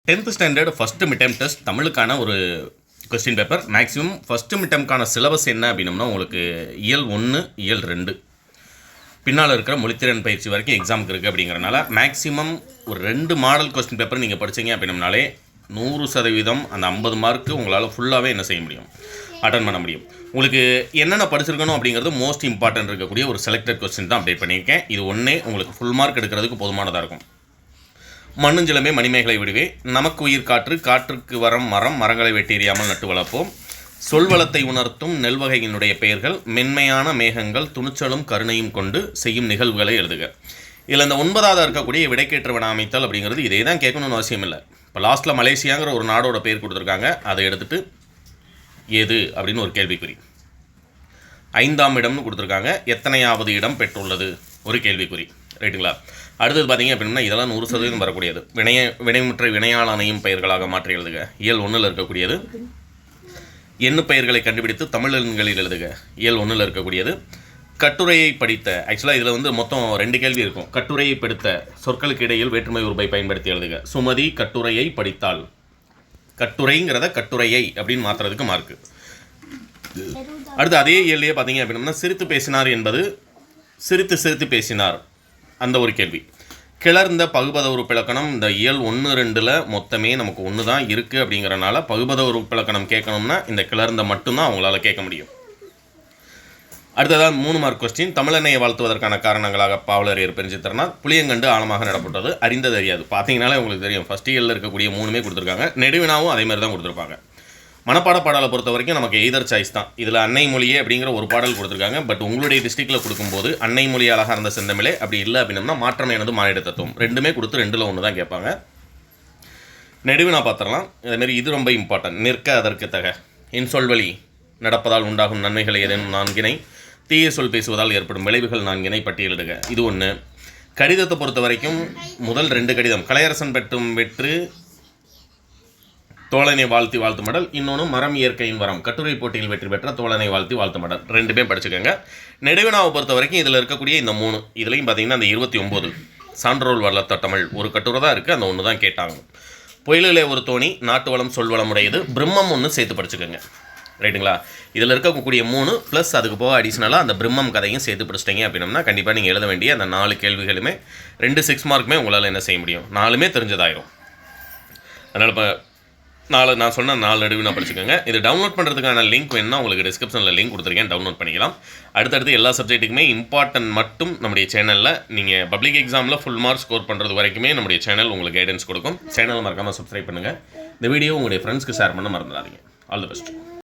10th standard first mid time test தமிழுக்கான ஒரு question paper. Maximum first mid டைமுக்கான syllabus என்ன அப்படின்னம்னா உங்களுக்கு இயல் 1 இயல் 2 பின்னால் இருக்கிற மொழித்திறன் பயிற்சி வரைக்கும் எக்ஸாமுக்கு இருக்குது. அப்படிங்கிறனால மேக்ஸிமம் ஒரு 2 மாடல் கொஸ்டின் பேப்பர் நீங்கள் படித்தீங்க அப்படின்னம்னாலே 100% அந்த 50 மார்க்கு உங்களால் ஃபுல்லாகவே என்ன செய்ய முடியும், அட்டன் பண்ண முடியும். உங்களுக்கு என்னென்ன படிச்சிருக்கணும் அப்படிங்கிறது மோஸ்ட் இம்பார்ட்டன்ட் இருக்கக்கூடிய ஒரு செலக்டட் கொஸ்டின் தான் அப்டேட் பண்ணியிருக்கேன். இது ஒன்றே உங்களுக்கு ஃபுல் மார்க் எடுக்கிறதுக்கு போதுமானதாக இருக்கும். மண்ணுஞ்சிலமே மணிமேகலை விடுவே, நமக்கு உயிர் காற்று, காற்றுக்கு வரம் மரம், மரங்களை வெட்டெறியாமல் நட்டு வளர்ப்போம், சொல்வளத்தை உணர்த்தும் நெல்வகையினுடைய பெயர்கள், மென்மையான மேகங்கள், துணிச்சலும் கருணையும் கொண்டு செய்யும் நிகழ்வுகளை எழுதுக. இதில் இந்த 9வது இருக்கக்கூடிய விடைக்கேற்ற வினா அமைத்தல் அப்படிங்கிறது இதே தான் கேட்கணும்னு அவசியம் இல்லை. இப்போ லாஸ்ட்டில் மலேசியாங்கிற ஒரு நாடோட பேர் கொடுத்துருக்காங்க, அதை எடுத்துகிட்டு ஏது அப்படின்னு ஒரு கேள்விக்குறி. 5ஆம் இடம்னு கொடுத்துருக்காங்க, எத்தனையாவது இடம் பெற்றுள்ளது ஒரு கேள்விக்குறி. ரைட்டுங்களா? அடுத்தது பார்த்தீங்க அப்படின்னா இதெல்லாம் 100% வரக்கூடியது. வினைமுற்ற வினையாளனையும் பெயர்களாக மாற்றி எழுதுக. இயல் 1 இருக்கக்கூடியது. எண்ணு பெயர்களை கண்டுபிடித்து தமிழ் எண்களில் எழுதுக. இயல் 1 இருக்கக்கூடியது. கட்டுரையை படித்த, ஆக்சுவலாக இதில் மொத்தம் 2 கேள்வி இருக்கும். கட்டுரையை படித்த சொற்களுக்கு இடையில் வேற்றுமை உருபை பயன்படுத்தி எழுதுக. சுமதி கட்டுரையை படித்தாள். கட்டுரைங்கிறத கட்டுரையை அப்படின்னு மாற்றுறதுக்கு மார்க்கு. அடுத்து அதே இயல்லையே பார்த்தீங்க அப்படின்னா சிரித்து பேசினார் என்பது சிரித்து சிரித்து பேசினார், அந்த ஒரு கேள்வி. கிளர்ந்த பகுபத உறுப்பிலக்கணம் இந்த இயல் 1, 2 மொத்தமே நமக்கு 1 தான் இருக்குது. அப்படிங்கிறனால பகுபத உறுப்பிலக்கணம் கேட்கணும்னா இந்த கிளர்ந்த மட்டும்தான் அவங்களால கேட்க முடியும். அடுத்ததாக 3 மார்க் கொஸ்டின். தமிழெண்ணையை வாழ்த்துவதற்கான காரணங்களாக பாவலரேறு பெருஞ்சித்திரனார், புளியங்கண்டு ஆழமாக நடப்பட்டது, அறிந்தது அறியாது. பார்த்தீங்கனாலே உங்களுக்கு தெரியும், ஃபஸ்ட் இயரில் இருக்கக்கூடிய 3மே கொடுத்துருக்காங்க. நெடுவினாவும் அதே மாதிரி தான் கொடுத்துருப்பாங்க. மனப்பாட பாடலை பொறுத்த வரைக்கும் நமக்கு எய்தர் சாய்ஸ் தான். இதில் அன்னை மொழியே அப்படிங்கிற ஒரு பாடல் கொடுத்துருக்காங்க. பட் உங்களுடைய டிஸ்ட்ரிக்டில் கொடுக்கும்போது அன்னை மொழி அழகாக இருந்த செந்தமிழே, அப்படி இல்லை அப்படின்னா மாற்றம் எனது மானிட தத்துவம், 2மே கொடுத்து 2ல் 1 தான் கேட்பாங்க. நெடுவினா பார்த்துடலாம். இதேமாரி இது ரொம்ப இம்பார்ட்டன்ட். நிற்க அதற்கு தக, இன்சொல்வழி நடப்பதால் உண்டாகும் நன்மைகள் ஏதேனும் 4 தீய சொல் பேசுவதால் ஏற்படும் விளைவுகள் 4 பட்டியலிடுக. இது ஒன்று. கடிதத்தை பொறுத்த வரைக்கும் முதல் 2 கடிதம் கலையரசன் பெற்றும் வெற்று தோழனை வாழ்த்தி வாழ்த்து மடல், இன்னொன்று மரம் இயற்கையின் வரம், கட்டுரை போட்டியில் வெற்றி பெற்ற தோழனை வாழ்த்தி வாழ்த்து மடல், 2மே படிச்சுக்கோங்க. நெடுவினாவை பொறுத்த வரைக்கும் இதில் இருக்கக்கூடிய இந்த 3 இதுலையும் பார்த்தீங்கன்னா அந்த 29 சான்றோல் வளர்த்த தமிழ் ஒரு கட்டுரை தான் இருக்குது, அந்த 1 தான் கேட்டாங்க. புயலிலே ஒரு தோணி, நாட்டு வளம் சொல்வளம் உடையது, பிரம்மம் 1 சேர்த்து படிச்சுக்கோங்க. ரைட்டுங்களா? இதில் இருக்கக்கூடிய 3 ப்ளஸ் அதுக்கு போக அடிஷ்னலாக அந்த பிரம்மம் கதையும் சேர்த்து படிச்சிட்டிங்க அப்படின்னா கண்டிப்பாக நீங்கள் எழுத வேண்டிய அந்த 4 கேள்விகளுமே 2 6 மார்க்குமே உங்களால் என்ன செய்ய முடியும், 4மே தெரிஞ்சதாயிரும். அதனால் இப்போ நான் சொன்ன 4 நடுவினா படிச்சுக்கோங்க. இது டவுன்லோட் பண்ணுறதுக்கான லிங்க் வேணுன்னா உங்களுக்கு டிஸ்கிரிப்ஷனில் லிங்க் கொடுத்துருக்கேன், டவுன்லோட் பண்ணிக்கலாம். அடுத்தடுத்து எல்லா சப்ஜெக்ட்டுக்குமே இம்பார்ட்டன்ட் மட்டும் நம்முடைய சேனலில் நீங்கள் பப்ளிக் எக்ஸாமில் ஃபுல் மார்க் ஸ்கோர் பண்ணுறது வரைக்குமே நம்முடைய சேனல் உங்களுக்கு கைடன்ஸ் கொடுக்கும். சேனல் மறக்காமல் சப்ஸ்கிரைப் பண்ணுங்கள். இந்த வீடியோ உங்களுடைய ஃப்ரெண்ட்ஸ்க்கு ஷேர் பண்ண மறந்துடாதீங்க. All the best.